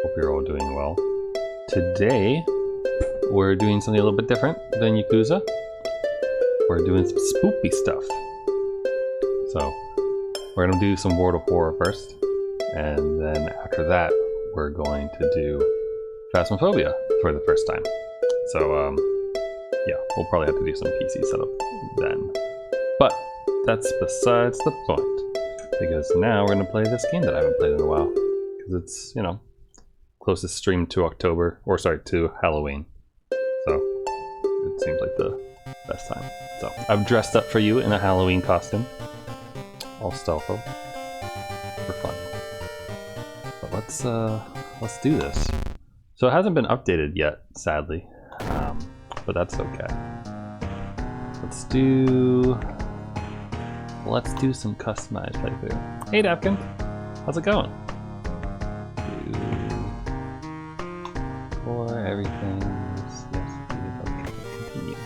Hope you're all doing well. Today, we're doing something a little bit different than Yakuza. We're doing some spoopy stuff. So, we're going to do some World of Horror first, and then after that, we're going to do Phasmophobia for the first time. So, yeah, we'll probably have to do some PC setup then. But that's besides the point, because now we're going to play this game that I haven't played in a while. Because it's, you know, closest stream to October, or sorry, to Halloween. So, it seems like the best time. So, I've dressed up for you in a Halloween costume. All stealtho. For fun. But let's do this. So it hasn't been updated yet, sadly. But that's okay. Let's do some customized playthrough. Hey Dapkin, how's it going? For everything, yes, okay, continue.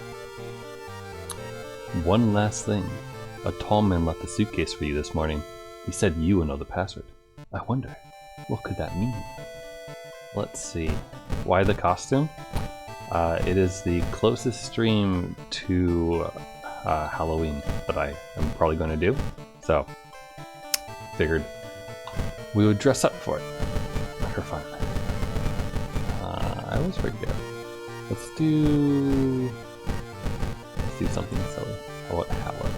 One last thing. A tall man left a suitcase for you this morning. He said you would know the password. I wonder, what could that mean? Let's see. Why the costume? It is the closest stream to Halloween that I am probably going to do. So, figured we would dress up for it. For fun. I always forget. Let's do something silly. How about Halloween?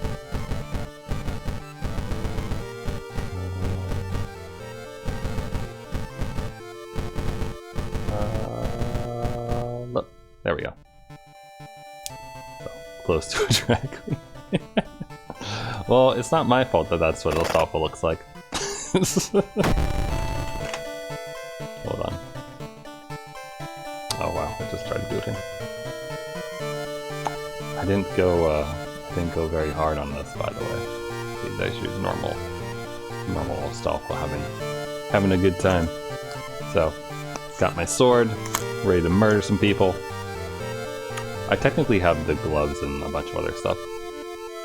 Look, there we go. So, close to a drag queen. Well, it's not my fault that that's what Ostaffa looks like. Hold on. Oh wow, I just tried to do it in. I didn't go very hard on this, by the way. These days use normal Ostaffa having a good time. So, got my sword, ready to murder some people. I technically have the gloves and a bunch of other stuff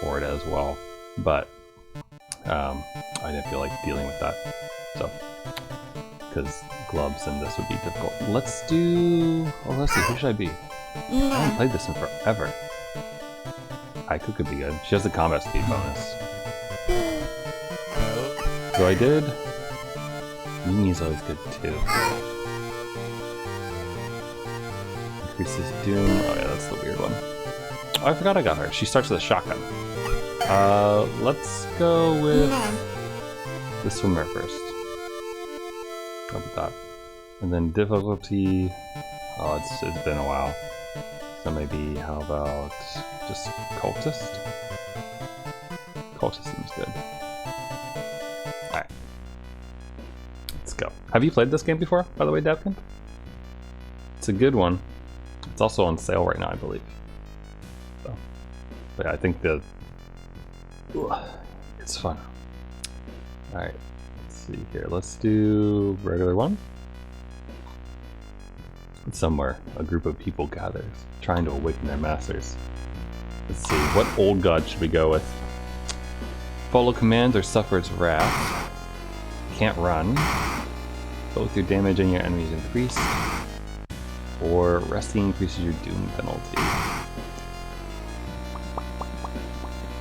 for it as well, but I didn't feel like dealing with that. So, because gloves and this would be difficult. Let's see, who should I be? I haven't played this in forever. Aiku could be good. She has the combat speed bonus. So I did. Yumi's always good too. Increases Doom. Oh yeah, that's the weird one. Oh, I forgot I got her. She starts with a shotgun. Let's go with the swimmer first. How about that? And then difficulty. Oh, it's been a while. So maybe how about just cultist? Cultist seems good. Alright. Let's go. Have you played this game before, by the way, Dapkin? It's a good one. It's also on sale right now, I believe. So, but yeah, I think it's fun. Alright, let's see here. Let's do regular one. Somewhere, a group of people gathers, trying to awaken their masters. Let's see, what old god should we go with? Follow commands or suffer its wrath. Can't run. Both your damage and your enemies increase. Or resting increases your doom penalty.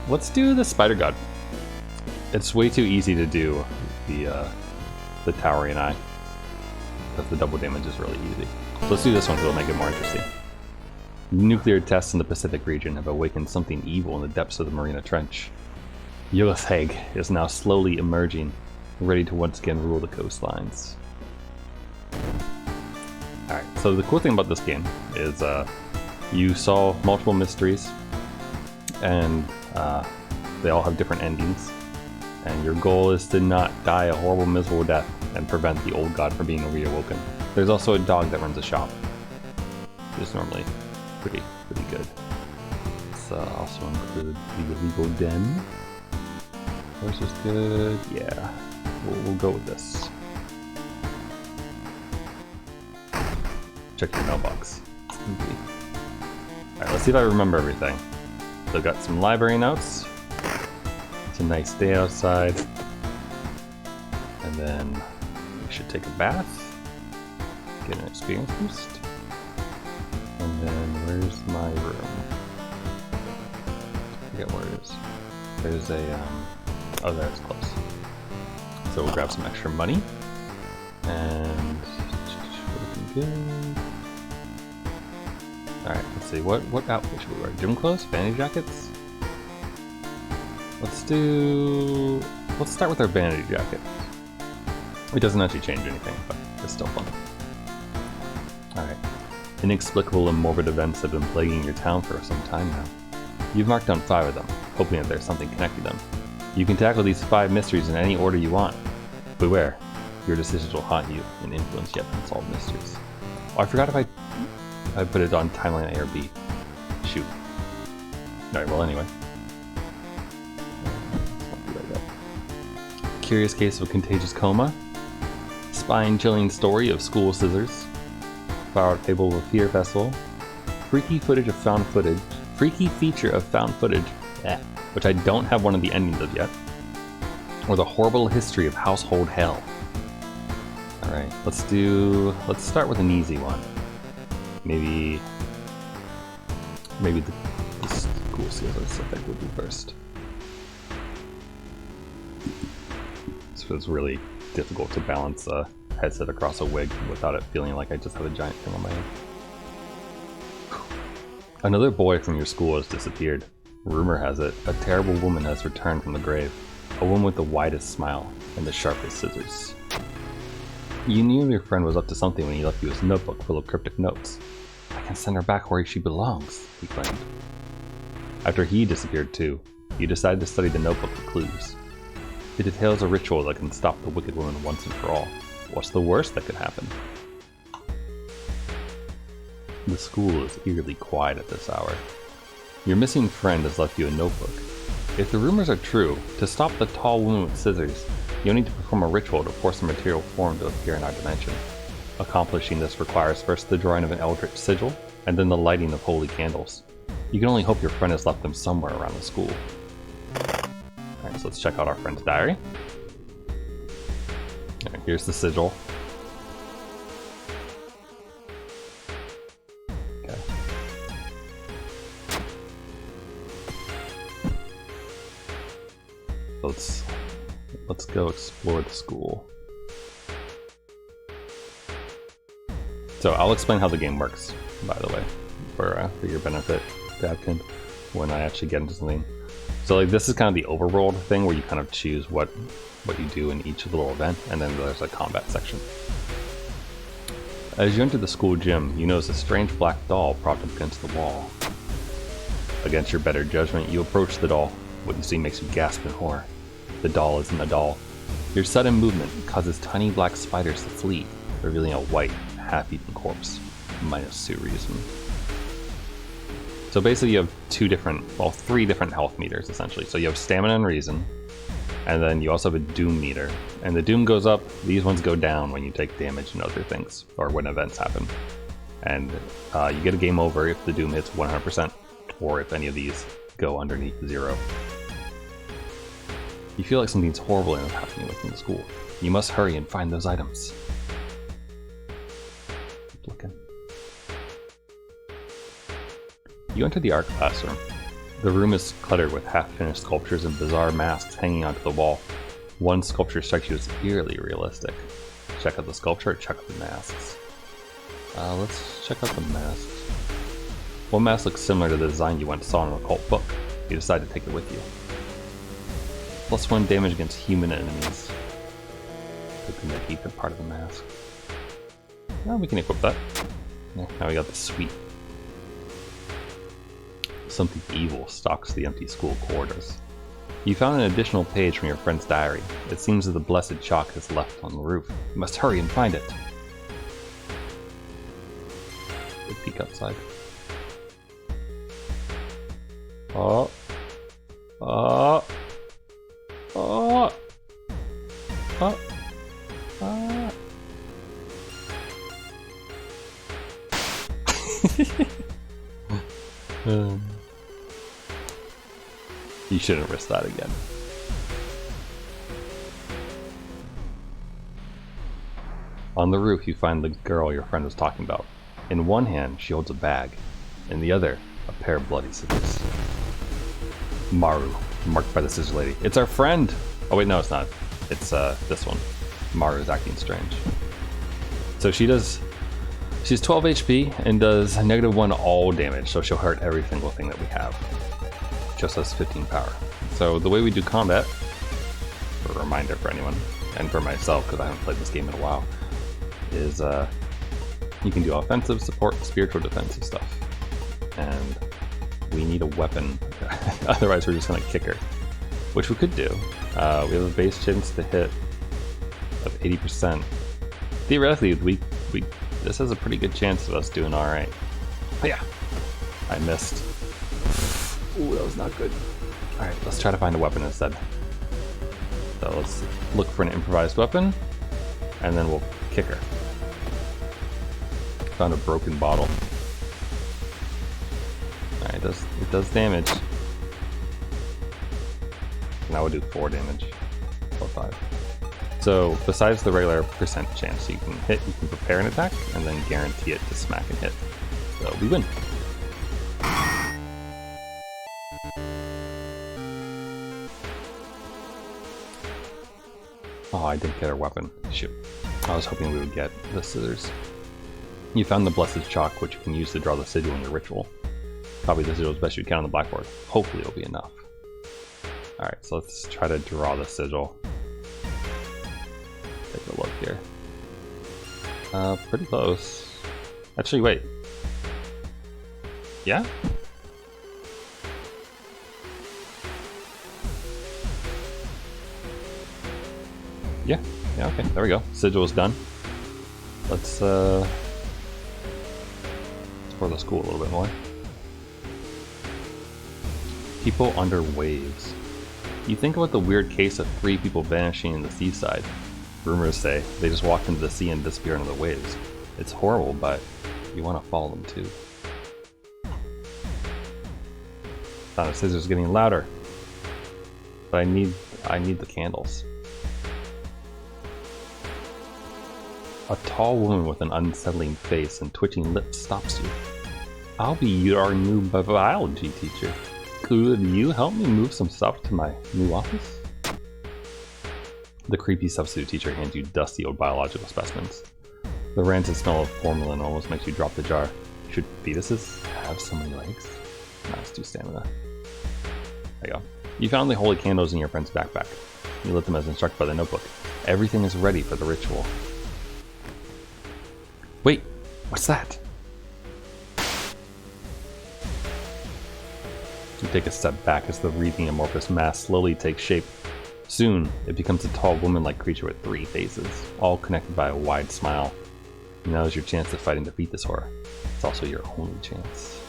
Let's do the spider god. It's way too easy to do the towering eye. Because the double damage is really easy. Let's do this one because it'll make it more interesting. Nuclear tests in the Pacific region have awakened something evil in the depths of the Marina Trench. Yulitheg is now slowly emerging, ready to once again rule the coastlines. Alright, so the cool thing about this game is you solve multiple mysteries, and they all have different endings. And your goal is to not die a horrible, miserable death and prevent the old god from being reawoken. There's also a dog that runs a shop, which is normally pretty good. It's also include the illegal den. Horse is good. Yeah, we'll go with this. Check your mailbox. Alright, let's see if I remember everything. So I've got some library notes. It's a nice day outside. And then we should take a bath. Get an experience boost. And then where's my room? I forget where it is. There's a, oh, there it's close. So we'll grab some extra money. And looking good. Alright, let's see, what outfit should we wear? Gym clothes? Vanity jackets? Let's start with our vanity jacket. It doesn't actually change anything, but it's still fun. Alright. Inexplicable and morbid events have been plaguing your town for some time now. You've marked down 5 of them, hoping that there's something connecting them. You can tackle these 5 mysteries in any order you want. Beware, your decisions will haunt you and influence yet unsolved mysteries. Oh, I forgot if I put it on timeline A or B. Shoot. Alright, well anyway. Curious case of a contagious coma. Spine-chilling story of school scissors. Flower table of a fear festival. Freaky feature of found footage, which I don't have one of the endings of yet. Or the horrible history of household hell. Alright, let's start with an easy one. Maybe the school scissors I think would be first. So it's really difficult to balance a headset across a wig without it feeling like I just have a giant thing on my head. Another boy from your school has disappeared. Rumor has it, a terrible woman has returned from the grave. A woman with the widest smile and the sharpest scissors. You knew your friend was up to something when he left you his notebook full of cryptic notes. I can send her back where she belongs, he claimed. After he disappeared too, you decided to study the notebook for clues. It details a ritual that can stop the wicked woman once and for all. What's the worst that could happen? The school is eerily quiet at this hour. Your missing friend has left you a notebook. If the rumors are true, to stop the tall woman with scissors, you'll need to perform a ritual to force a material form to appear in our dimension. Accomplishing this requires first the drawing of an eldritch sigil, and then the lighting of holy candles. You can only hope your friend has left them somewhere around the school. Alright, so let's check out our friend's diary. Right, here's the sigil. Okay. Let's go explore the school. So I'll explain how the game works, by the way, for your benefit, Dabkin, when I actually get into something. So like this is kind of the overworld thing where you kind of choose what you do in each little event, and then there's a combat section. As you enter the school gym, you notice a strange black doll propped up against the wall. Against your better judgment, you approach the doll. What you see makes you gasp in horror. The doll isn't a doll. Your sudden movement causes tiny black spiders to flee, revealing a white, half-eaten corpse, minus Sue Reason. So basically you have three different health meters essentially. So you have stamina and reason, and then you also have a doom meter. And the doom goes up, these ones go down when you take damage and other things, or when events happen. And you get a game over if the doom hits 100%, or if any of these go underneath 0. You feel like something's horrible is happening within the school. You must hurry and find those items. Keep looking. You enter the art classroom. The room is cluttered with half-finished sculptures and bizarre masks hanging onto the wall. One sculpture strikes you as eerily realistic. Check out the sculpture or check out the masks? Let's check out the masks. One mask looks similar to the design you once saw in an occult book. You decide to take it with you. +1 damage against human enemies. Good thing that keep it part of the mask. Well, we can equip that. Yeah, now we got the sweet. Something evil stalks the empty school corridors. You found an additional page from your friend's diary. It seems that the blessed chalk is left on the roof. You must hurry and find it. Good peek outside. Oh. Oh. Oh. Oh. Oh. You shouldn't risk that again. On the roof, you find the girl your friend was talking about. In one hand, she holds a bag. In the other, a pair of bloody scissors. Maru, marked by the scissor lady. It's our friend! Oh wait, no, it's not. It's this one. Maru's acting strange. So she's 12 HP and does -1 all damage, so she'll hurt every single thing that we have. Just has 15 power. So the way we do combat, for a reminder for anyone, and for myself because I haven't played this game in a while, is you can do offensive, support, spiritual, defensive stuff. And we need a weapon, otherwise we're just gonna kick her. Which we could do. We have a base chance to hit of 80%. Theoretically, this has a pretty good chance of us doing alright. Oh yeah, I missed. Ooh, that was not good. Alright, let's try to find a weapon instead. So let's look for an improvised weapon, and then we'll kick her. Found a broken bottle. Alright, it does damage. Now we'll do 4 damage. Or 5. So, besides the regular percent chance you can hit, you can prepare an attack, and then guarantee it to smack and hit. So, we win. Oh, I didn't get our weapon. Shoot. I was hoping we would get the scissors. You found the Blessed Chalk, which you can use to draw the sigil in your ritual. Copy the sigil as best you can on the blackboard. Hopefully it'll be enough. Alright, so let's try to draw the sigil. Take a look here. Pretty close. Actually, wait. Yeah? Yeah, okay, there we go. Sigil is done. Let's explore the school a little bit more. People under waves. You think about the weird case of 3 people vanishing in the seaside. Rumors say they just walked into the sea and disappeared under the waves. It's horrible, but you want to follow them too. Sound of scissors getting louder. But I need the candles. A tall woman with an unsettling face and twitching lips stops you. I'll be your new biology teacher. Could you help me move some stuff to my new office? The creepy substitute teacher hands you dusty old biological specimens. The rancid smell of formalin almost makes you drop the jar. Should fetuses have so many legs? Nice, 2 stamina. There you go. You found the holy candles in your friend's backpack. You lit them as instructed by the notebook. Everything is ready for the ritual. Wait, what's that? You take a step back as the wreathing amorphous mass slowly takes shape. Soon, it becomes a tall woman-like creature with 3 faces, all connected by a wide smile. Now is your chance to fight and defeat this horror. It's also your only chance.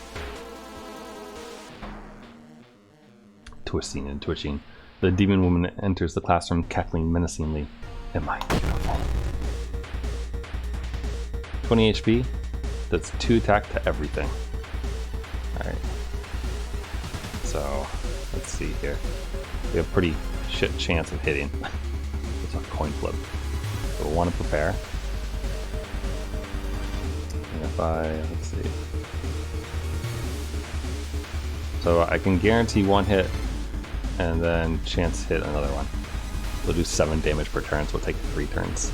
Twisting and twitching, the demon woman enters the classroom, cackling menacingly. Am I beautiful? 20 HP. That's 2 attack to everything. Alright. So, let's see here. We have a pretty shit chance of hitting. It's a coin flip. So we'll want to prepare. And if let's see. So I can guarantee 1 hit, and then chance hit another one. We'll do 7 damage per turn, so we'll take 3 turns.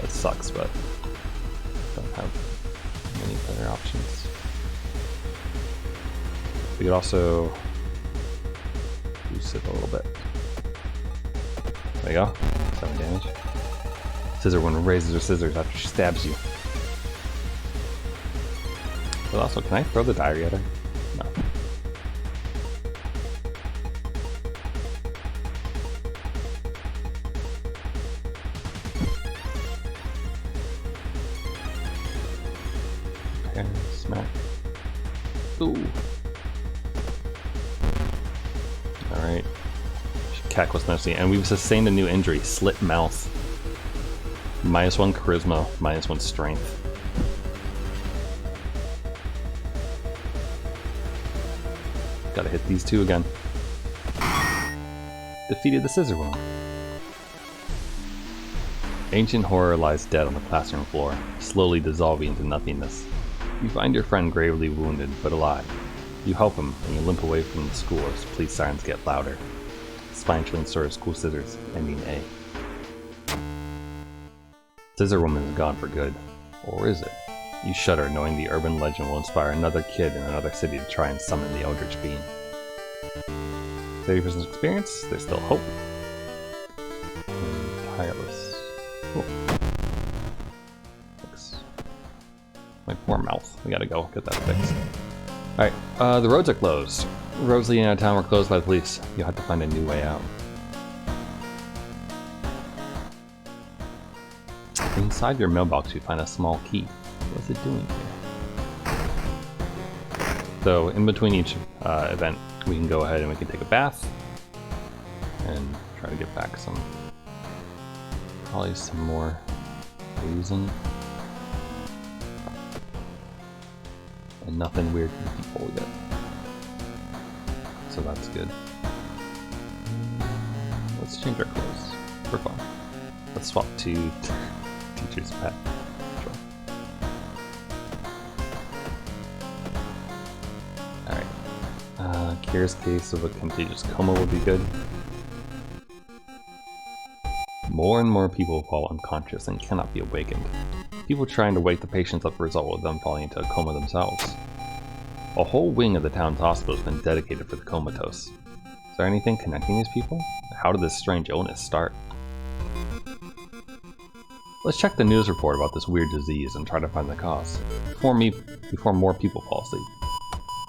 That sucks, but don't have many better options. We could also boost it a little bit. There you go, 7 damage. Scissor one raises her scissors after she stabs you. But also, can I throw the diary at her? No. Okay, smack. Ooh. Alright. Cackles nicely, and we've sustained a new injury, slit mouth. -1 charisma, -1 strength. Gotta hit these 2 again. Defeated the scissor woman. Ancient horror lies dead on the classroom floor, slowly dissolving into nothingness. You find your friend gravely wounded, but alive. You help him, and you limp away from the school as police sirens get louder. Spine-chilling story of school scissors, ending A. Scissor Woman is gone for good. Or is it? You shudder, knowing the urban legend will inspire another kid in another city to try and summon the Eldritch Being. 30% experience, there's still hope. And tireless. Cool. Thanks. My poor mouth. We gotta go get that fixed. Alright, the roads are closed. Roads leading out of town were closed by the police. You'll have to find a new way out. Inside your mailbox you find a small key. What's it doing here? So in between each event we can go ahead and we can take a bath and try to get back some, probably some more reason. And nothing weird from people yet. So that's good. Let's change our clothes for fun. Let's swap to teacher's pet. Sure. Alright. Kira's case of a contagious coma would be good. More and more people fall unconscious and cannot be awakened. People trying to wake the patients up result with them falling into a coma themselves. A whole wing of the town's hospital has been dedicated for the comatose. Is there anything connecting these people? How did this strange illness start? Let's check the news report about this weird disease and try to find the cause. Before more people fall asleep.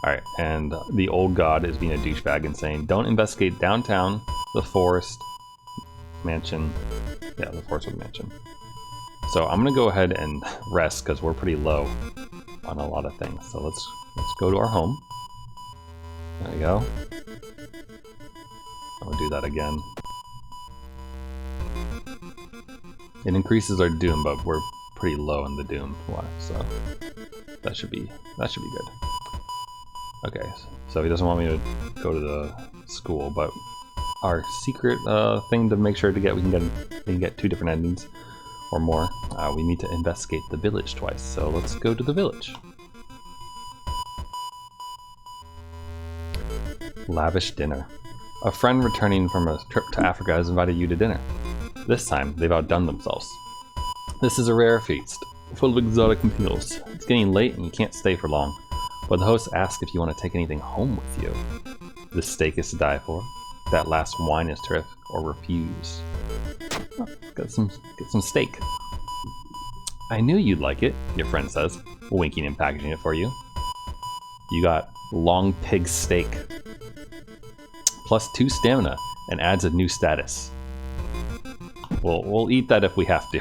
Alright, and the old god is being a douchebag and saying, don't investigate downtown, the forest, mansion. Yeah, the forest with mansion. So I'm gonna go ahead and rest because we're pretty low on a lot of things. So let's go to our home. There we go. I'll do that again. It increases our doom, but we're pretty low in the doom, so that should be good. Okay, so he doesn't want me to go to the school, but our secret thing to make sure to get we can get 2 different endings or more. We need to investigate the village twice, so let's go to the village. Lavish dinner. A friend returning from a trip to Africa has invited you to dinner. This time, they've outdone themselves. This is a rare feast, full of exotic meals. It's getting late and you can't stay for long, but the host asks if you want to take anything home with you. This steak is to die for. That last wine is terrific, or refuse. Oh, get some steak. I knew you'd like it, your friend says, winking and packaging it for you. You got long pig steak. Plus 2 stamina, and adds a new status. We'll eat that if we have to.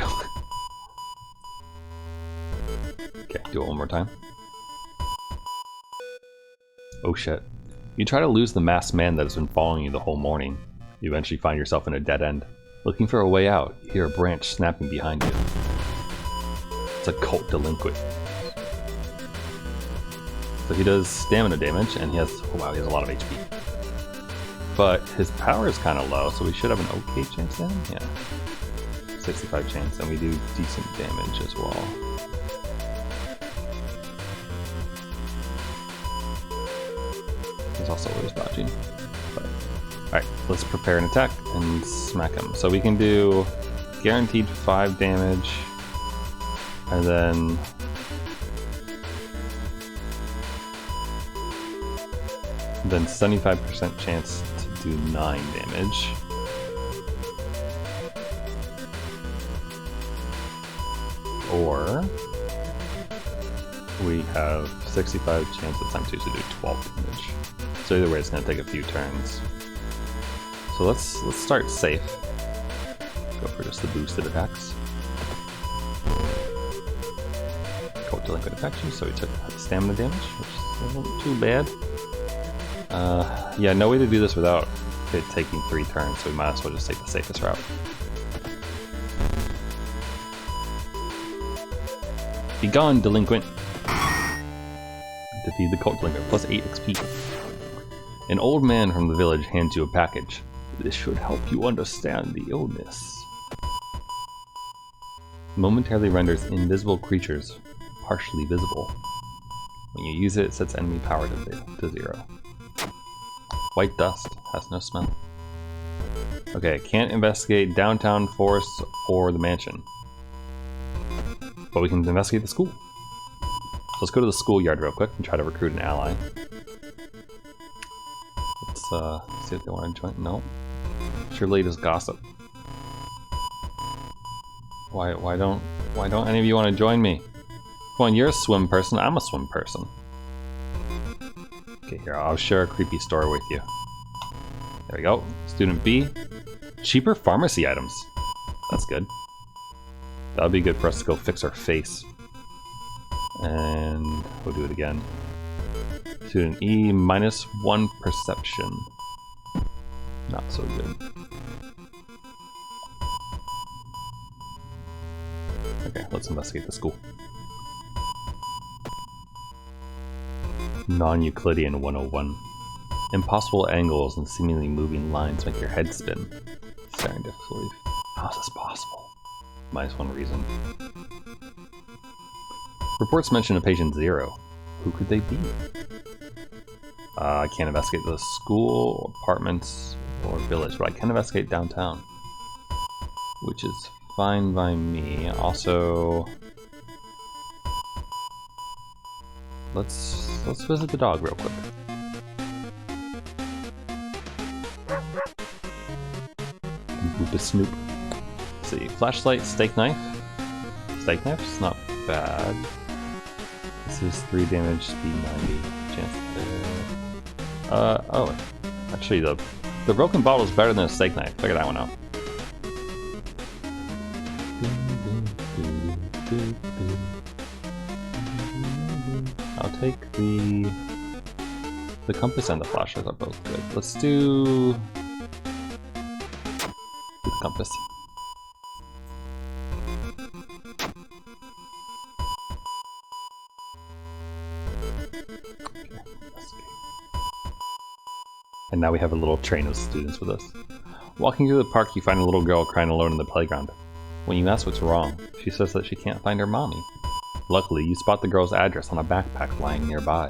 Okay, do it one more time. Oh shit. You try to lose the masked man that has been following you the whole morning. You eventually find yourself in a dead end. Looking for a way out, you hear a branch snapping behind you. It's a cult delinquent. So he does stamina damage, and he has, oh wow, he has a lot of HP. But his power is kind of low, so we should have an okay chance then? Yeah. 65 chance, and we do decent damage as well. He's also always dodging. But alright, let's prepare an attack and smack him. So we can do guaranteed 5 damage, and then then 75% chance to do 9 damage. Or we have 65 chance at time 2 to do 12 damage. So either way, it's going to take a few turns. So let's start safe. Go for just the boosted attacks. Cult delinquent infection, so we took stamina damage, which isn't too bad. Yeah, no way to do this without it taking 3 turns, so we might as well just take the safest route. Be gone, delinquent! Defeat the cult delinquent, plus 8 XP. An old man from the village hands you a package. This should help you understand the illness. Momentarily renders invisible creatures partially visible. When you use it, it sets enemy power to 0. White dust has no smell. Okay, can't investigate downtown, forest, or the mansion. But we can investigate the school. So let's go to the schoolyard real quick and try to recruit an ally. Let's see if they want to join. No. Sure, latest gossip. Why don't any of you want to join me? Come on, you're a swim person. I'm a swim person. Okay, here, I'll share a creepy story with you. There we go. Student B. Cheaper pharmacy items. That's good. That'll be good for us to go fix our face. And we'll do it again. Student E, -1 perception. Not so good. Okay, let's investigate the school. Non-Euclidean 101. Impossible angles and seemingly moving lines make your head spin. Starting to believe. How is this possible? -1 reason. Reports mention a patient 0. Who could they be? I can't investigate the school, apartments, or village, but I can investigate downtown. Which is fine by me. Also, let's visit the dog real quick. Snoop. Let's see, flashlight, steak knife. Steak knife's not bad. This is 3 damage, speed 90, chance to... oh, actually the broken bottle is better than a steak knife. Figure that one out. I'll take the compass and the flashlight are both good. Let's do the compass. And now we have a little train of students with us. Walking through the park, you find a little girl crying alone in the playground. When you ask what's wrong, she says that she can't find her mommy. Luckily, you spot the girl's address on a backpack lying nearby.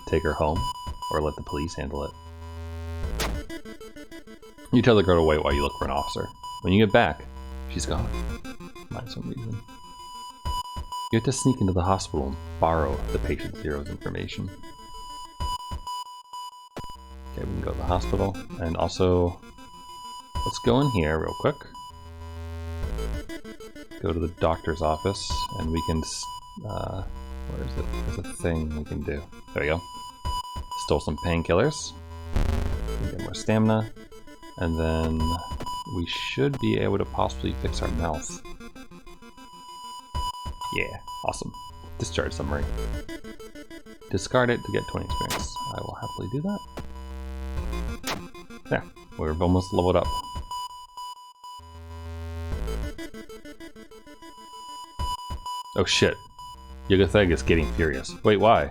Take her home, or let the police handle it. You tell the girl to wait while you look for an officer. When you get back, she's gone. Find some reason. You have to sneak into the hospital and borrow the patient zero's information. Okay, we can go to the hospital, and also, let's go in here real quick. Go to the doctor's office, and we can, where is it? There's a thing we can do. There we go. Stole some painkillers. Get more stamina, and then we should be able to possibly fix our mouth. Yeah, awesome. Discharge summary. Discard it to get 20 experience. I will happily do that. There, we're almost leveled up. Oh shit. Yugatheg is getting furious. Wait, why?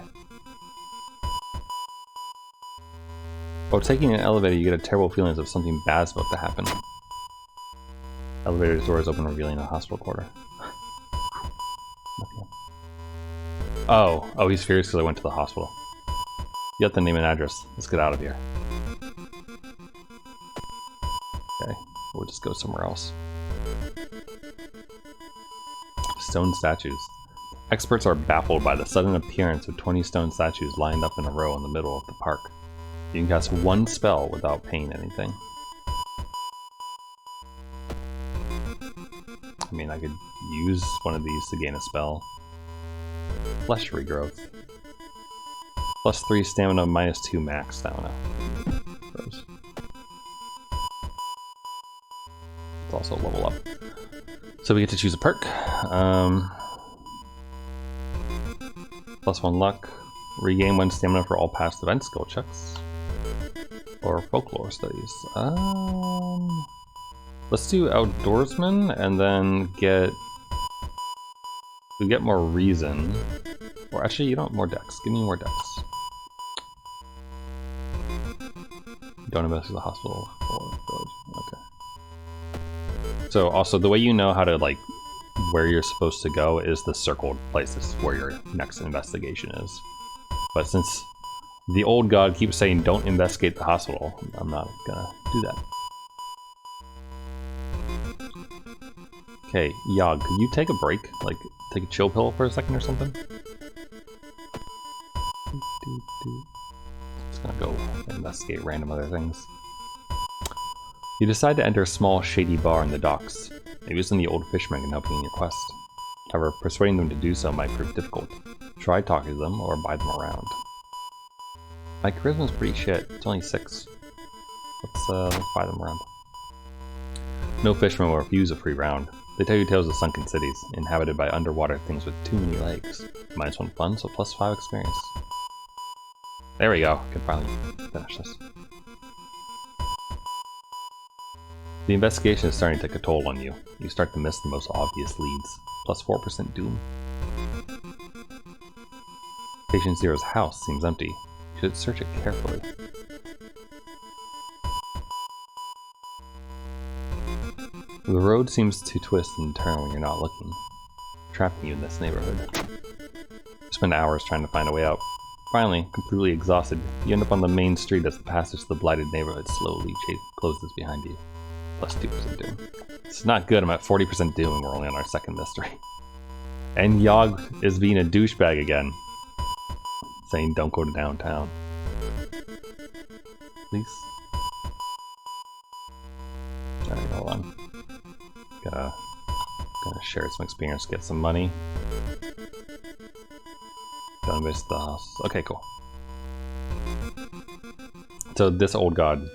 While taking an elevator, you get a terrible feeling as if something bad's about to happen. Elevator doors open, revealing a hospital quarter. Oh, he's furious because I went to the hospital. You have the name and address. Let's get out of here. Okay, we'll just go somewhere else. Stone statues. Experts are baffled by the sudden appearance of 20 stone statues lined up in a row in the middle of the park. You can cast one spell without paying anything. I mean, I could use one of these to gain a spell. Flesh regrowth. +3 stamina, -2 max stamina. Gross. It's also level up. So we get to choose a perk. +1 luck. Regain 1 stamina for all past event skill checks. Or folklore studies. Let's do outdoorsman and then we get more reason. Or actually, you don't more dex. Give me more dex. Don't investigate the hospital or village. Okay. So also the way you know how to like where you're supposed to go is the circled place. This is where your next investigation is. But since the old god keeps saying don't investigate the hospital, I'm not gonna do that. Okay, Yog, could you take a break? Like, take a chill pill for a second or something? Just gonna go investigate random other things. You decide to enter a small, shady bar in the docks. Maybe some of the old fishermen can help you in your quest. However, persuading them to do so might prove difficult. Try talking to them or buy them around. My charisma's pretty shit. It's only 6. Let's buy them around. No fisherman will refuse a free round. They tell you tales of sunken cities, inhabited by underwater things with too many legs. -1 fun, so +5 experience. There we go. Can finally finish this. The investigation is starting to take a toll on you. You start to miss the most obvious leads. +4% doom. Patient Zero's house seems empty. You should search it carefully. The road seems to twist and turn when you're not looking, trapping you in this neighborhood. You spend hours trying to find a way out. Finally, completely exhausted, you end up on the main street as the passage to the blighted neighborhood slowly closes behind you. +2% doom. It's not good, I'm at 40% doom and we're only on our second mystery. And Yog is being a douchebag again, saying don't go to downtown. Please? Alright, hold on. Gonna share some experience, get some money. Don't miss the house. Okay, cool. So this old god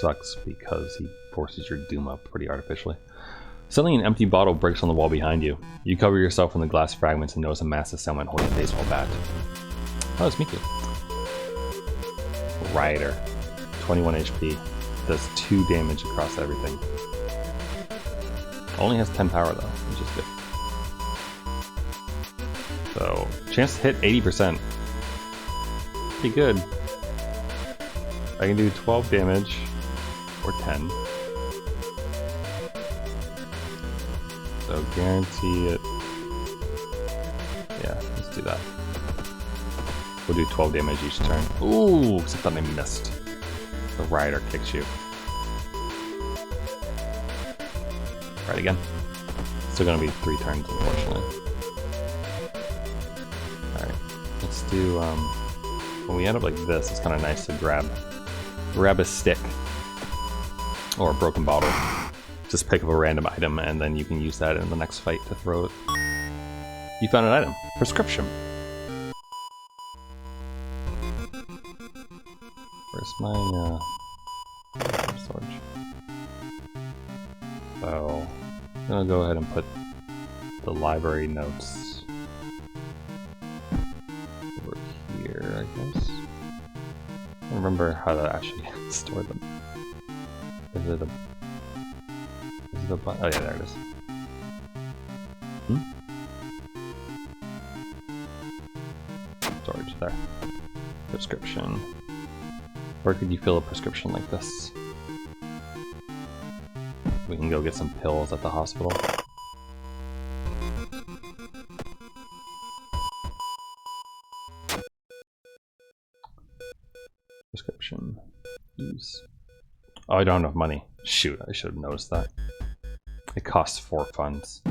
sucks because he forces your doom up pretty artificially. Suddenly an empty bottle breaks on the wall behind you. You cover yourself in the glass fragments and notice a massive settlement holding a baseball bat. Oh, it's Miku. Rider. 21 HP. Does 2 damage across everything. Only has 10 power though, which is good. So, chance to hit 80%. Pretty good. I can do 12 damage, or 10. So guarantee it. Yeah, let's do that. We'll do 12 damage each turn. Ooh, except that I missed. The rider kicks you. Right again. Still gonna be 3 turns, unfortunately. Alright, let's do, when we end up like this, it's kind of nice to grab a stick or a broken bottle. Just pick up a random item and then you can use that in the next fight to throw it. You found an item. Prescription. Where's my storage? So I'm gonna go ahead and put the library notes over here, I guess. I don't remember how to actually store them. Is it a button? Oh yeah, there it is. Storage there. Prescription. Where could you fill a prescription like this? We can go get some pills at the hospital. Prescription. Use. Oh, I don't have enough money. Shoot, I should have noticed that. It costs 4 funds.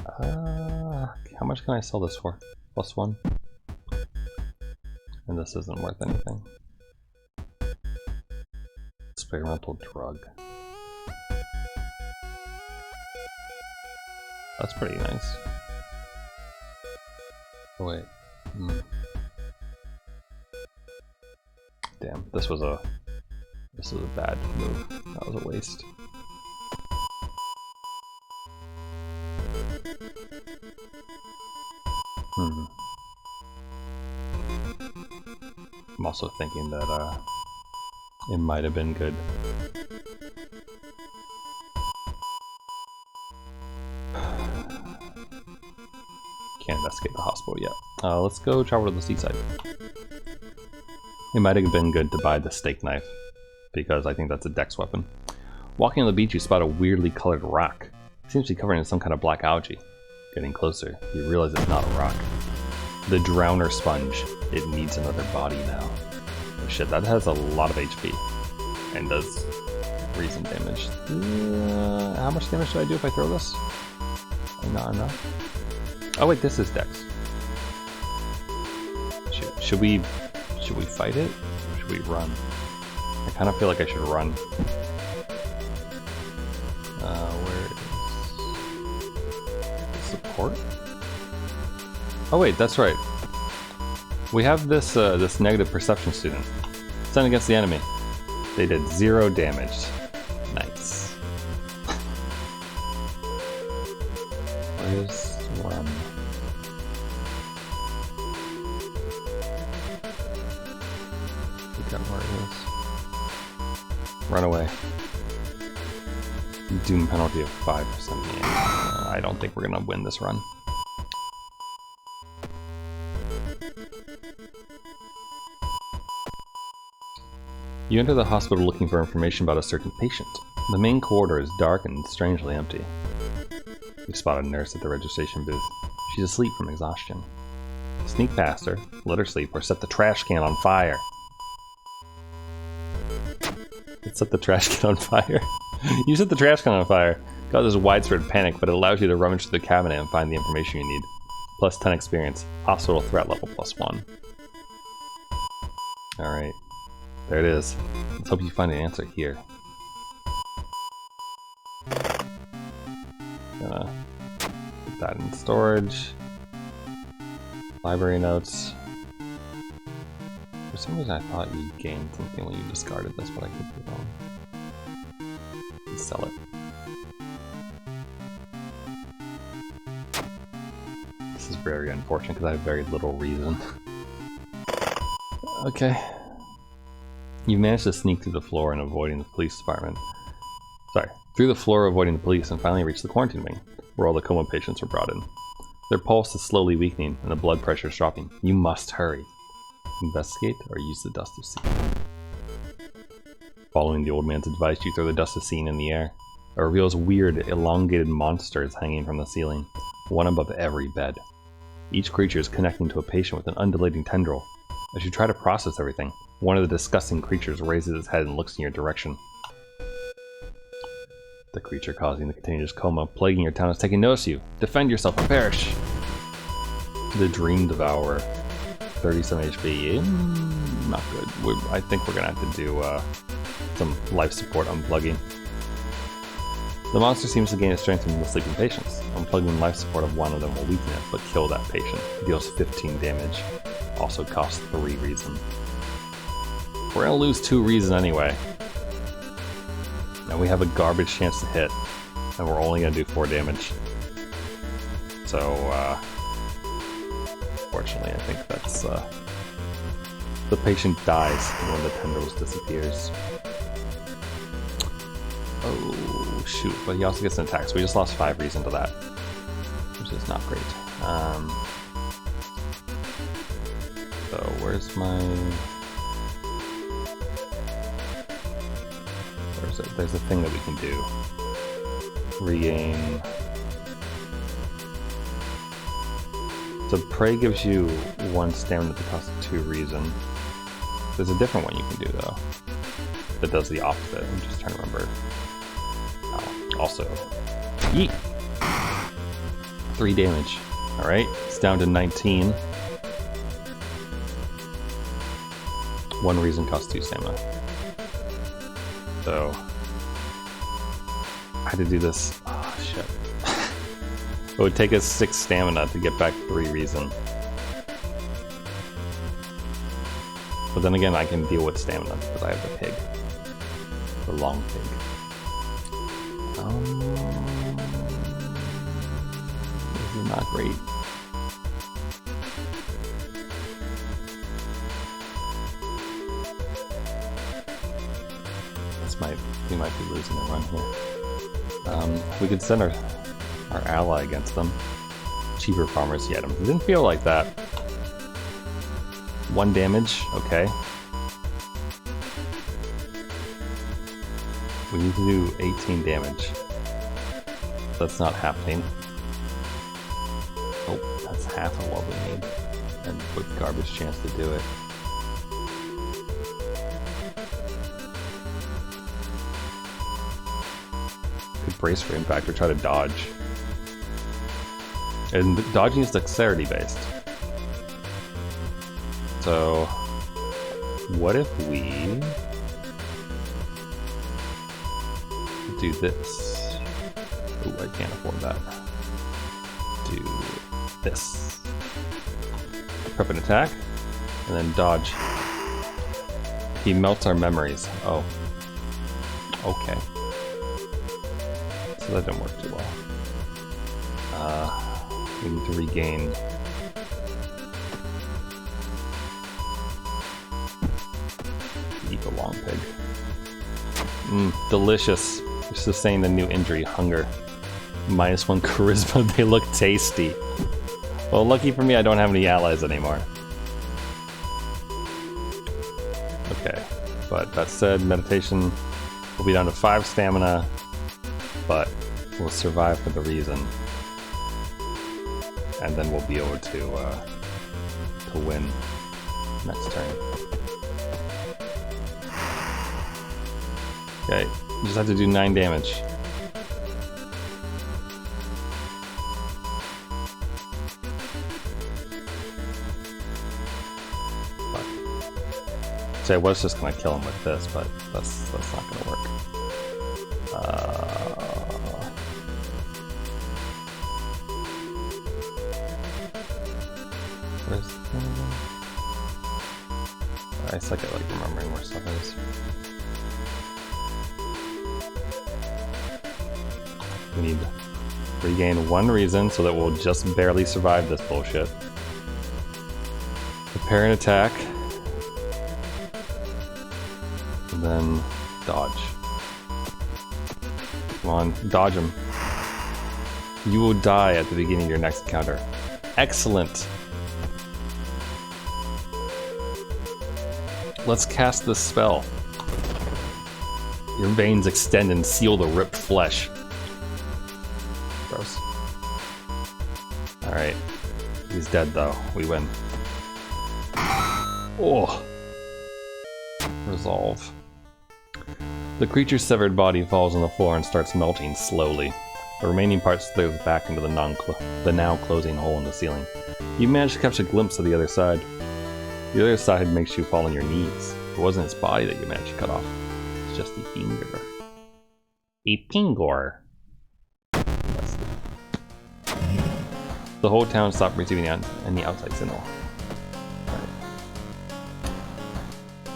How much can I sell this for? +1? And this isn't worth anything. Experimental drug. That's pretty nice. Oh wait. Damn, this was a bad move. That was a waste. I'm also thinking that it might have been good. Can't investigate the hospital yet. Let's go travel to the seaside. It might have been good to buy the steak knife, because I think that's a dex weapon. Walking on the beach, you spot a weirdly colored rock. Seems to be covered in some kind of black algae. Getting closer, you realize it's not a rock. The drowner sponge. It needs another body now. Oh shit, that has a lot of HP. And does reason damage. How much damage do I do if I throw this? Not enough. Oh wait, this is Dex. Should we fight it? Or should we run? I kind of feel like I should run. Where is support? Oh wait, that's right. We have this this negative perception student. Sent against the enemy. They did 0 damage. Nice. Where's run? Forget where it is. Run away. Doom penalty of 5%. I don't think we're gonna win this run. You enter the hospital looking for information about a certain patient. The main corridor is dark and strangely empty. You spot a nurse at the registration booth. She's asleep from exhaustion. Sneak past her, let her sleep, or set the trash can on fire. Let's set the trash can on fire. You set the trash can on fire. Causes widespread panic, but it allows you to rummage through the cabinet and find the information you need. Plus 10 experience. Hospital threat level +1. Alright. There it is. Let's hope you find an answer here. Gonna put that in storage. Library notes. For some reason I thought you gained something when you discarded this, but I could be wrong. Let's sell it. This is very unfortunate because I have very little reason. Okay. You managed to sneak through the floor and avoiding the police department. Through the floor avoiding the police and finally reached the quarantine wing, where all the coma patients were brought in. Their pulse is slowly weakening and the blood pressure is dropping. You must hurry. Investigate or use the dust of scene. Following the old man's advice, you throw the dust of scene in the air. It reveals weird, elongated monsters hanging from the ceiling, one above every bed. Each creature is connecting to a patient with an undulating tendril. As you try to process everything, one of the disgusting creatures raises its head and looks in your direction. The creature causing the continuous coma, plaguing your town, is taking notice of you. Defend yourself or perish! The Dream Devourer. 37 HP. Not good. I think we're gonna have to do some life support unplugging. The monster seems to gain its strength from the sleeping patients. Unplugging life support of one of them will weaken it, but kill that patient. Deals 15 damage. Also costs 3 reason. We're gonna lose 2 reason anyway. Now we have a garbage chance to hit, and we're only gonna do 4 damage. So, fortunately, I think that's, the patient dies when the tendrils disappears. Oh, shoot, but he also gets an attack, so we just lost 5 reason to that, which is not great. So, where's my... Where's it? There's a thing that we can do. Regain... So Prey gives you 1 stamina at the cost of 2 reason. There's a different one you can do though, that does the opposite. I'm just trying to remember. Oh, also, yeet! 3 damage. Alright, it's down to 19. 1 reason costs 2 stamina. So, I had to do this. Oh shit. It would take us 6 stamina to get back 3 reason. But then again, I can deal with stamina because I have the pig. The long pig. This is not great. We might be losing the run here. We could send our ally against them. Cheaper pharmacy items. It didn't feel like that. 1 damage, okay. We need to do 18 damage. that's not happening. Oh, that's half of what we need. And with garbage chance to do it. Could brace for impact or try to dodge. And dodging is dexterity based. So, what if we do this? Ooh, I can't afford that. Do this. Prep an attack, and then dodge. He melts our memories. Oh. Okay. So that didn't work too well. We need to regain. Eat the long pig. Delicious. Sustain a new injury. Hunger. -1 charisma. They look tasty. Well, lucky for me, I don't have any allies anymore. Okay, but that said, meditation will be down to 5 stamina, but we'll survive for the reason. And then we'll be able to win next turn. Okay, you just have to do 9 damage. So I was just gonna kill him with this, but that's not gonna work. Where's I suck at like remembering where stuff is. We need to regain 1 reason so that we'll just barely survive this bullshit. Prepare an attack. And then dodge. Come on, dodge him. You will die at the beginning of your next encounter. Excellent! Let's cast this spell. Your veins extend and seal the ripped flesh. Gross. Alright. He's dead though. We win. Oh! Resolve. The creature's severed body falls on the floor and starts melting slowly. The remaining part slithers back into the now closing hole in the ceiling. You manage to catch a glimpse of the other side. The other side makes you fall on your knees. It wasn't its body that you managed to cut off. It's just a finger. A pingor. The whole town stopped receiving any outside signal. Right.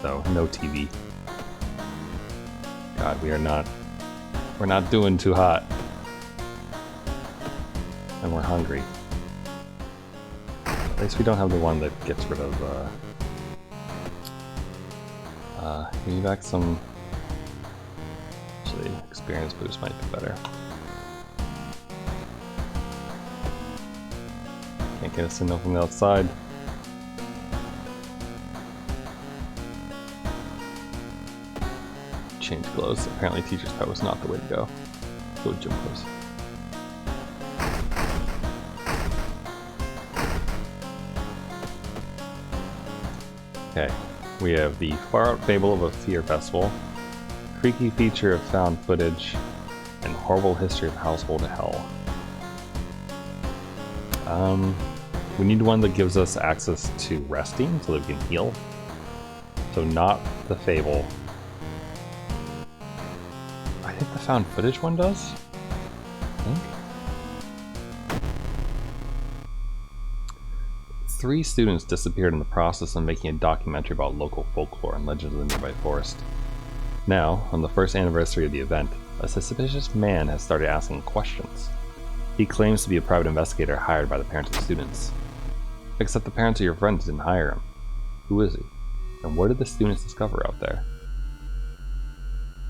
So, no TV. God, we're not doing too hot. And we're hungry. At least we don't have the one that gets rid of, give me back some... Actually, experience boost might be better. Can't get a signal from the outside. Change clothes. Apparently teacher's pet was not the way to go. Go gym clothes. Okay, we have the Far Out Fable of a Fear Festival, creaky feature of found footage, and horrible history of household hell. We need one that gives us access to resting so that we can heal. So not the Fable. I think the found footage one does? I think. 3 students disappeared in the process of making a documentary about local folklore and legends of the nearby forest. Now, on the first anniversary of the event, a suspicious man has started asking questions. He claims to be a private investigator hired by the parents of the students. Except the parents of your friends didn't hire him. Who is he? And what did the students discover out there?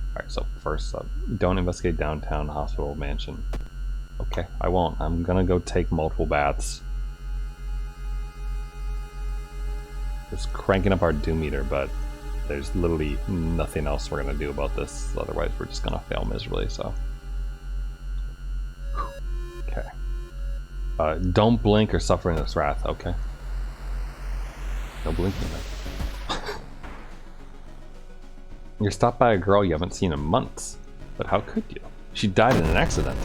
Alright, so first up, don't investigate downtown hospital mansion. Okay, I won't. I'm gonna go take multiple baths. Just cranking up our doom meter, but there's literally nothing else we're gonna do about this. Otherwise, we're just gonna fail miserably, so. Don't blink or suffer in this wrath. Okay. No blinking then. You're stopped by a girl you haven't seen in months. But how could you? She died in an accident.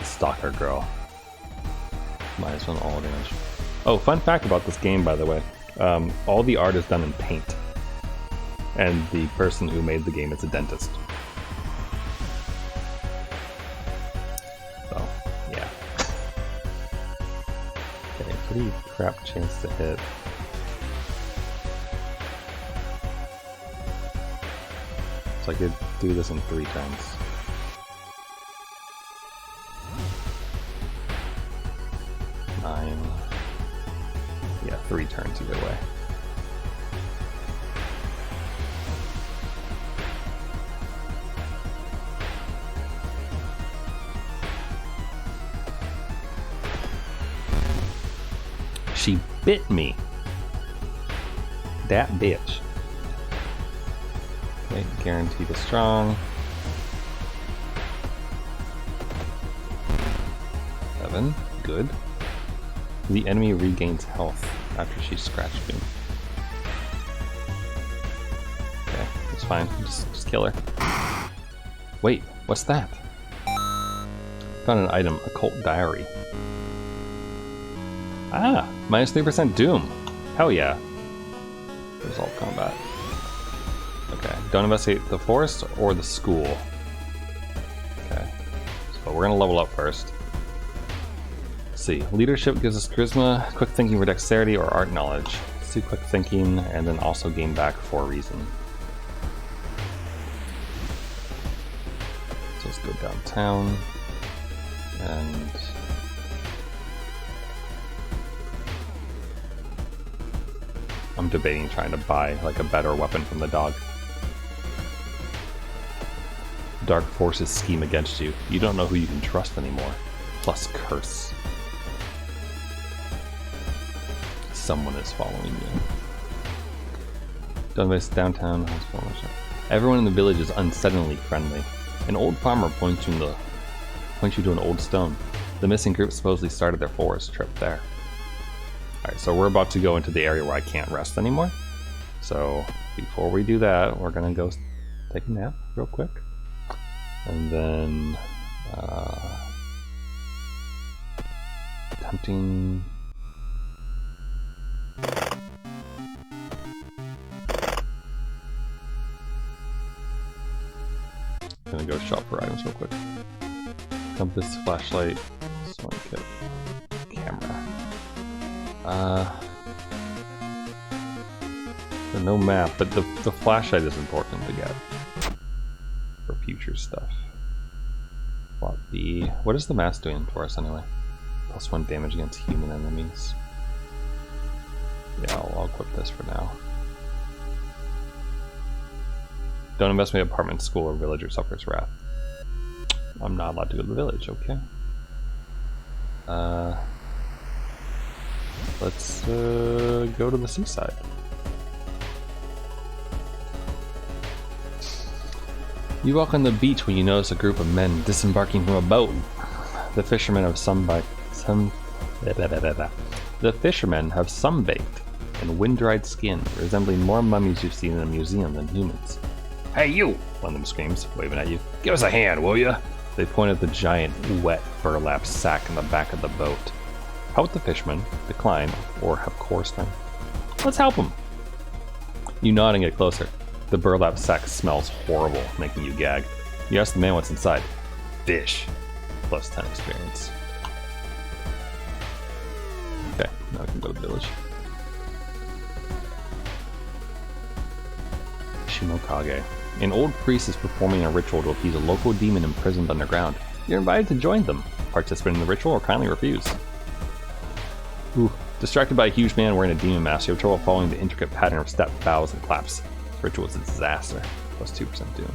Stalker girl. -1 all damage. Oh, fun fact about this game, by the way. All the art is done in paint. And the person who made the game is a dentist. So, yeah. Okay, pretty crap chance to hit. So I could do this in 3 turns. Yeah, 3 turns either way. She bit me. That bitch. Okay, guaranteed a strong. 7, good. The enemy regains health after she scratched me. Okay, it's fine. Just kill her. Wait, what's that? Found an item, occult diary. Ah, -3% doom. Hell yeah. Resolve combat. Okay, don't investigate the forest or the school. Okay, so we're gonna level up first. See, leadership gives us charisma, quick thinking for dexterity, or art knowledge. Let's do quick thinking and then also gain back for reason. So let's go downtown and I'm debating trying to buy like a better weapon from the dog. Dark forces scheme against you. You don't know who you can trust anymore. Plus curse. Someone is following you. Don't miss downtown hospital. Everyone in the village is unsettlingly friendly. An old farmer points you to an old stone. The missing group supposedly started their forest trip there. Alright, so we're about to go into the area where I can't rest anymore. So before we do that, we're gonna go take a nap real quick. And then attempting gonna go shop for items real quick. Compass, flashlight, sewing kit, camera. No map, but the flashlight is important to get for future stuff. Plot B. What is the mask doing for us anyway? +1 damage against human enemies. Yeah, I'll equip this for now. Don't invest in my apartment, school, or village or suffers wrath. I'm not allowed to go to the village, okay. Let's go to the seaside. You walk on the beach when you notice a group of men disembarking from a boat. The fishermen have sunbaked and wind-dried skin, resembling more mummies you've seen in a museum than humans. Hey you! One of them screams, waving at you. Give us a hand, will ya? They point at the giant, wet burlap sack in the back of the boat. Help the fishermen, decline, or have course them. Let's help them! You nod and get closer. The burlap sack smells horrible, making you gag. You ask the man what's inside. Fish. +10 experience. Okay, now we can go to the village. Shimokage. An old priest is performing a ritual to appease a local demon imprisoned underground. You're invited to join them. Participate in the ritual or kindly refuse. Ooh. Distracted by a huge man wearing a demon mask, you have trouble following the intricate pattern of step, bows, and claps. This ritual is a disaster. +2% doom.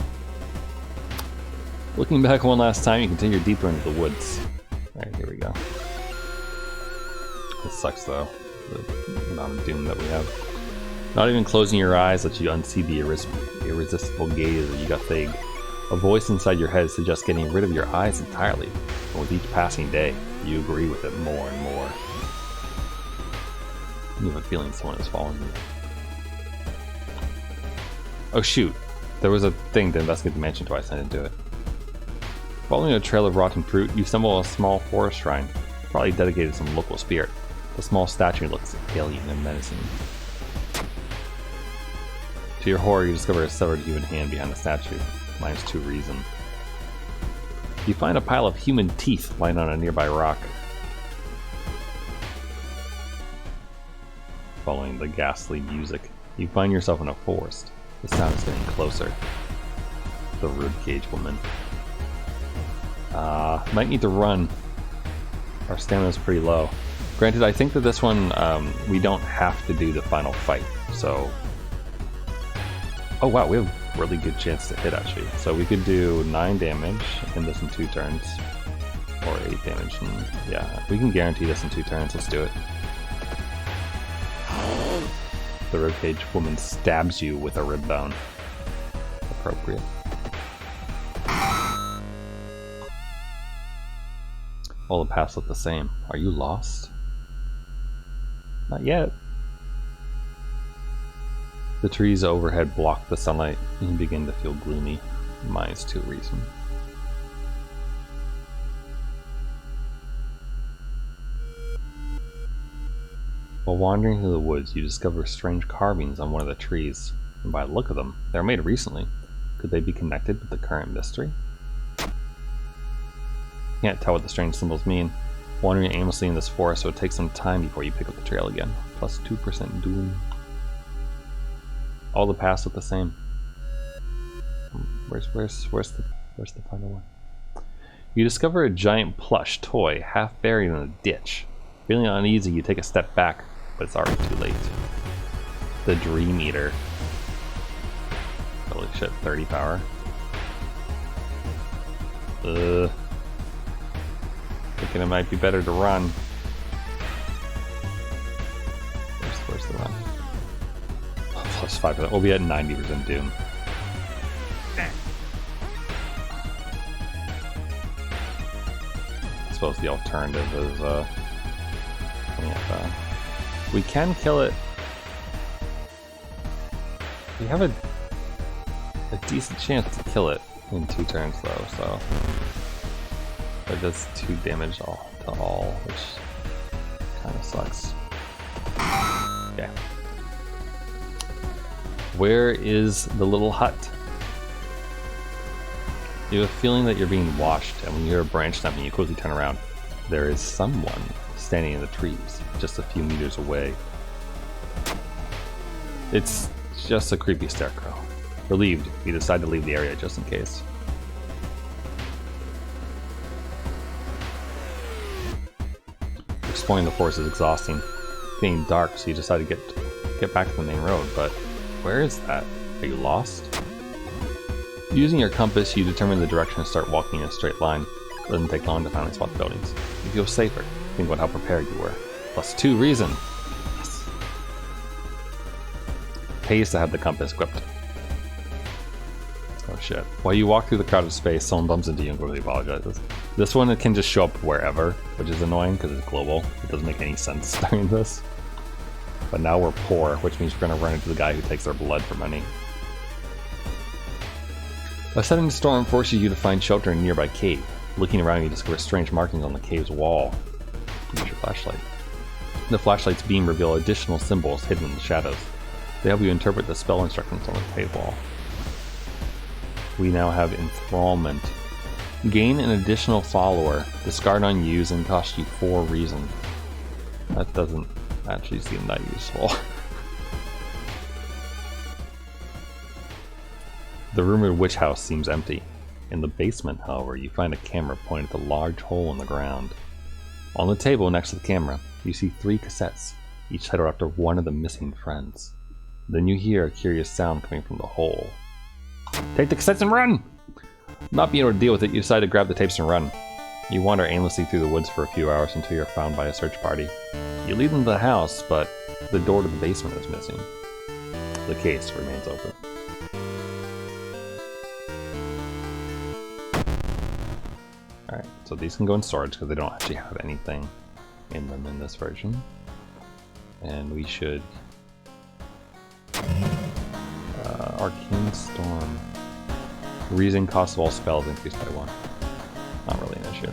Looking back one last time, you continue deeper into the woods. Alright, here we go. This sucks though, the amount of doom that we have. Not even closing your eyes lets you unsee the irresistible gaze of Yugathig. A voice inside your head suggests getting rid of your eyes entirely, but with each passing day, You agree with it more and more. You have a feeling someone is following you. Oh shoot, there was a thing to investigate the mansion twice, I didn't do it. Following a trail of rotten fruit, you stumble on a small forest shrine, probably dedicated to some local spirit. The small statue looks alien and menacing. To your horror, you discover a severed human hand behind the statue, -2 reason. You find a pile of human teeth lying on a nearby rock. Following the ghastly music, you find yourself in a forest. The sound is getting closer. The ribcage woman. Might need to run. Our stamina is pretty low. Granted, I think that this one, we don't have to do the final fight, so... Oh wow, we have a really good chance to hit actually. So we could do 9 damage in this in 2 turns. Or 8 damage, and yeah, we can guarantee this in 2 turns, let's do it. The ribcage woman stabs you with a rib bone. Appropriate. All the paths look the same. Are you lost? Not yet. The trees overhead block the sunlight and you begin to feel gloomy. -2 reason. While wandering through the woods, you discover strange carvings on one of the trees, and by the look of them, they were made recently. Could they be connected with the current mystery? You can't tell what the strange symbols mean. Wandering aimlessly in this forest would take some time before you pick up the trail again. +2% doom. All the paths look the same. Where's the final one? You discover a giant plush toy half buried in a ditch. Feeling uneasy, you take a step back, but it's already too late. The Dream Eater. Holy shit, 30 power. Thinking it might be better to run. Where's the run? Oh, +5%. We'll be at 90% doom. I suppose the alternative is we can kill it. We have a decent chance to kill it in 2 turns though, so it does 2 damage to all, which kind of sucks. Okay. Where is the little hut? You have a feeling that you're being watched, and when you hear a branch snapping, you quickly turn around. There is someone standing in the trees, just a few meters away. It's just a creepy scarecrow. Relieved, you decide to leave the area just in case. Exploring the forest is exhausting. It's getting dark, so you decide to get back to the main road, but where is that? Are you lost? Using your compass, you determine the direction and start walking in a straight line. It doesn't take long to finally spot the buildings. You feel safer. Think about how prepared you were. +2 reason. Yes. Pays to have the compass equipped. Oh shit. While you walk through the crowded space, someone bumps into you and quickly apologizes. This one, it can just show up wherever, which is annoying because it's global. It doesn't make any sense during this. But now we're poor, which means we're going to run into the guy who takes our blood for money. A sudden storm forces you to find shelter in a nearby cave. Looking around, you discover strange markings on the cave's wall. Use your flashlight. The flashlight's beam reveals additional symbols hidden in the shadows. They help you interpret the spell instructions on the cave wall. We now have enthrallment. Gain an additional follower. Discard unused and cost you 4 reason. That doesn't actually seem that useful. The rumored witch house seems empty. In the basement, however, you find a camera pointed at the large hole in the ground. On the table next to the camera, you see 3 cassettes, each titled after one of the missing friends. Then you hear a curious sound coming from the hole. Take the cassettes and run! Not being able to deal with it, you decide to grab the tapes and run. You wander aimlessly through the woods for a few hours until you're found by a search party. You lead them to the house, but the door to the basement is missing. The case remains open. Alright. So these can go in storage because they don't actually have anything in them in this version. And we should... Arcane Storm. Reason cost of all spells increased by 1. Not really an issue.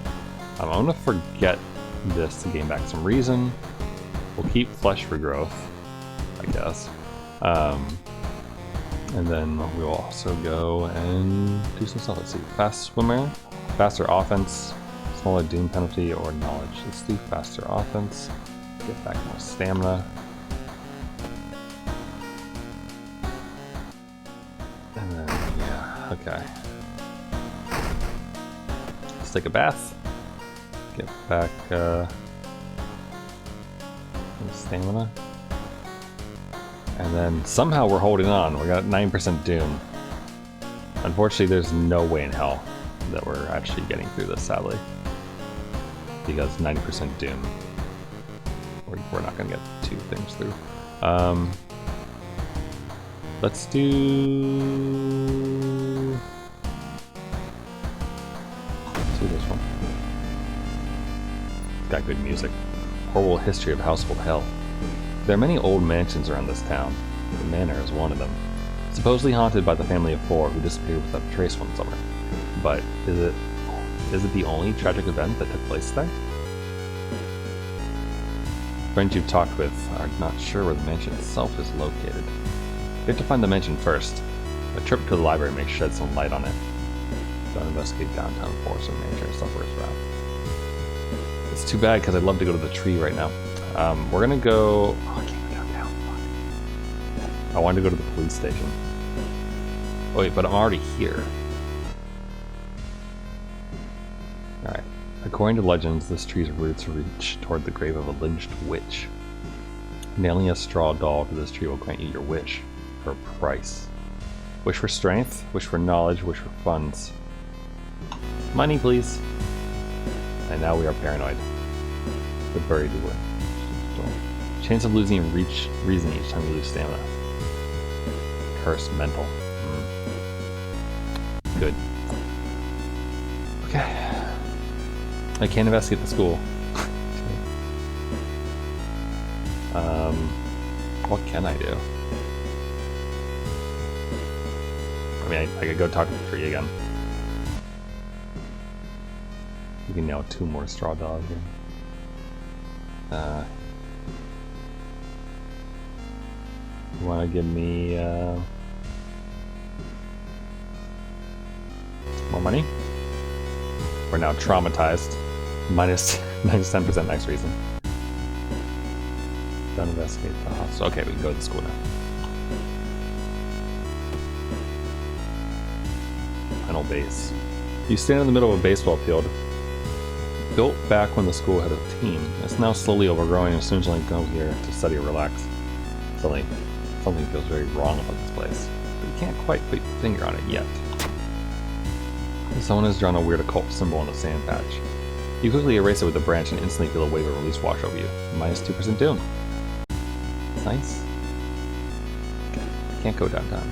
I'm gonna forget this to gain back some reason. We'll keep flesh regrowth, I guess. And then we will also go and do some stuff. Let's see. Fast swimmer, faster offense, smaller doom penalty, or knowledge. Let's do faster offense. Get back more stamina. And then, yeah, okay. Let's take a bath. Get back stamina. And then somehow we're holding on. We got 9% doom. Unfortunately, there's no way in hell that we're actually getting through this, sadly. Because 90% doom. We're not going to get 2 things through. Let's do this one. It's got good music. Horrible history of household hell. There are many old mansions around this town. The manor is one of them. Supposedly haunted by the family of 4 who disappeared without a trace one summer. But is it the only tragic event that took place there? Friends you've talked with are not sure where the mansion itself is located. You have to find the mansion first. A trip to the library may shed some light on it. Don't investigate downtown forest or nature sufferer's wrath. It's too bad because I'd love to go to the tree right now. We're gonna go... Oh, I can't go downtown. Fuck. I wanted to go to the police station. Oh wait, but I'm already here. Alright. According to legends, this tree's roots reach toward the grave of a lynched witch. Nailing a straw doll to this tree will grant you your wish for a price. Wish for strength, wish for knowledge, wish for funds. Money, please. And now we are paranoid. The buried wood. Chance of losing reason each time you lose stamina. Cursed mental. Good. Okay. I can't investigate the school. What can I do? I mean, I could go talk to the tree again. You can nail 2 more straw dolls here. You want to give me more money? We're now traumatized. Minus 10% next reason. Don't investigate the house. Okay, we can go to the school now. Final base. You stand in the middle of a baseball field. Built back when the school had a team. It's now slowly overgrowing as soon as I go here to study or relax. Something feels very wrong about this place. But you can't quite put your finger on it yet. Someone has drawn a weird occult symbol on the sand patch. You quickly erase it with a branch and instantly feel a wave of release wash over you. Minus 2% doom. It's nice. I can't go downtown.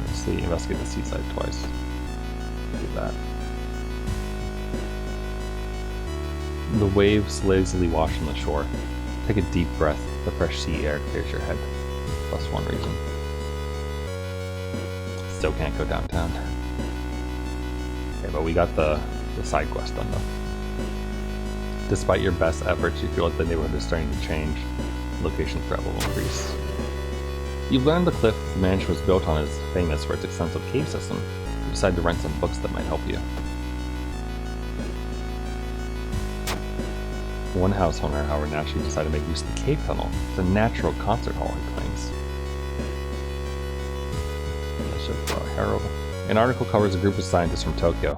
Let's see, investigate the seaside twice. Do that. The waves lazily wash on the shore. Take a deep breath. The fresh sea air clears your head. Plus 1 reason. Still can't go downtown. Okay, but we got the side quest done though. Despite your best efforts, you feel like the neighborhood is starting to change. Location threat will increase. You've learned the cliff the mansion was built on is famous for its extensive cave system. You decide to rent some books that might help you. One house owner, however, naturally decided to make use of the cave tunnel. It's a natural concert hall, he claims. Herald. An article covers a group of scientists from Tokyo.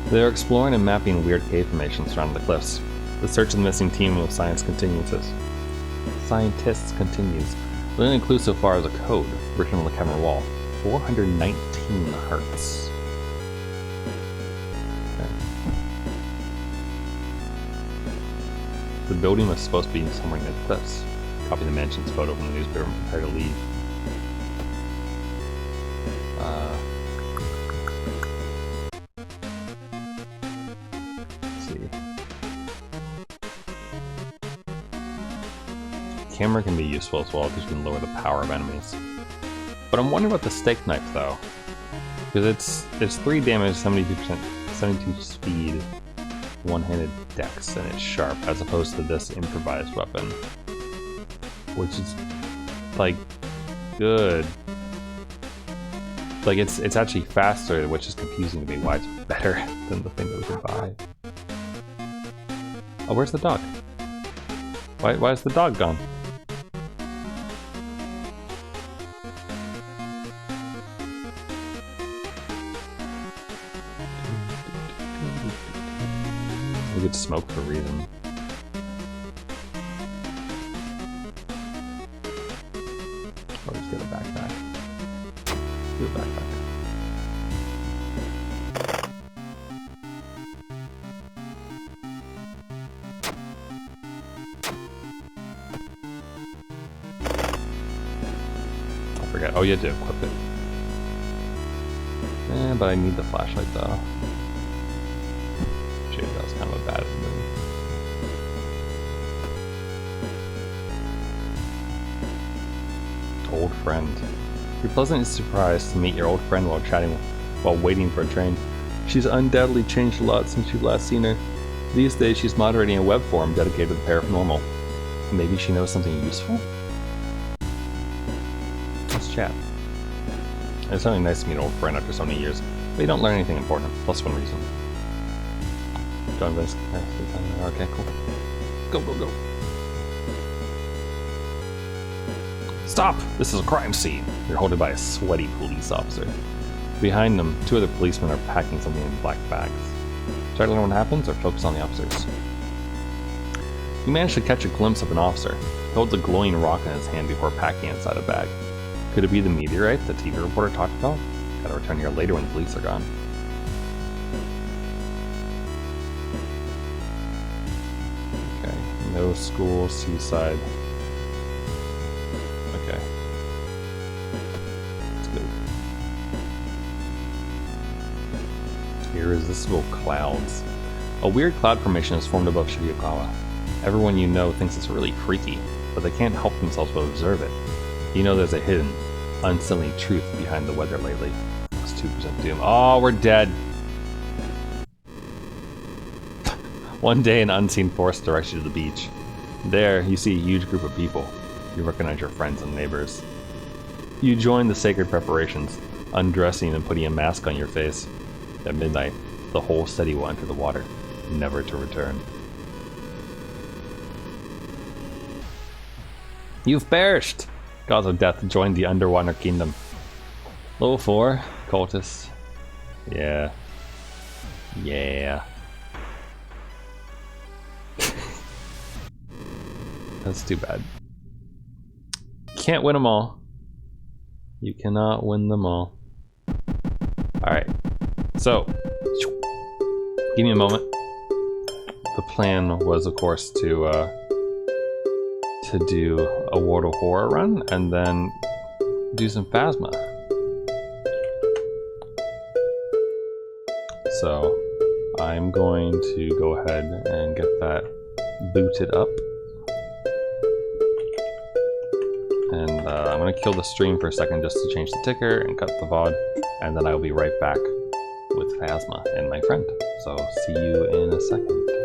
They are exploring and mapping weird cave formations surrounding the cliffs. The search of the missing team of scientists continues. The only clue so far is a code written on the cavern wall. 419 hertz. Okay. The building was supposed to be somewhere near the cliffs. Copy the mansion's photo from the newspaper and prepare to leave. Let's see. Camera can be useful as well because you can lower the power of enemies. But I'm wondering about the steak knife though. Because it's 3 damage, 72%, 72 speed, one-handed dex, and it's sharp, as opposed to this improvised weapon. Which is, like, good. Like, it's actually faster, which is confusing to me why it's better than the thing that we could buy. Oh, where's the dog? Why is the dog gone? We could smoke for a reason. Or just get a backpack. Do a backpack. I forget. Oh, you had to equip it. But I need the flashlight though. That was kind of a bad move. Old friend. You're pleasantly surprised to meet your old friend while waiting for a train. She's undoubtedly changed a lot since you've last seen her. These days she's moderating a web forum dedicated to the paranormal. Maybe she knows something useful? Let's chat. It's something nice to meet an old friend after so many years, but you don't learn anything important. Plus one reason. Okay, cool. Go, go, go. Stop! This is a crime scene. You're holded by a sweaty police officer. Behind them, 2 other policemen are packing something in black bags. Try to learn what happens or focus on the officers. You manage to catch a glimpse of an officer. He holds a glowing rock in his hand before packing inside a bag. Could it be the meteorite the TV reporter talked about? Gotta return here later when the police are gone. No school, seaside. Okay. Let's go. Irresistible clouds. A weird cloud formation is formed above Shibuya. Everyone you know thinks it's really freaky, but they can't help themselves but observe it. You know there's a hidden, unsettling truth behind the weather lately. It's 2% doom. Oh, we're dead! One day, an unseen force directs you to the beach. There, you see a huge group of people. You recognize your friends and neighbors. You join the sacred preparations, undressing and putting a mask on your face. At midnight, the whole city will enter the water, never to return. You've perished! Gods of Death joined the underwater kingdom. Level 4, cultists. Yeah. Yeah. That's too bad. Can't win them all. You cannot win them all. Alright. So, give me a moment. The plan was, of course, to do a World of Horror run and then do some Phasma. So, I'm going to go ahead and get that booted up. And I'm going to kill the stream for a second just to change the ticker and cut the VOD. And then I'll be right back with Phasma and my friend. So, see you in a second.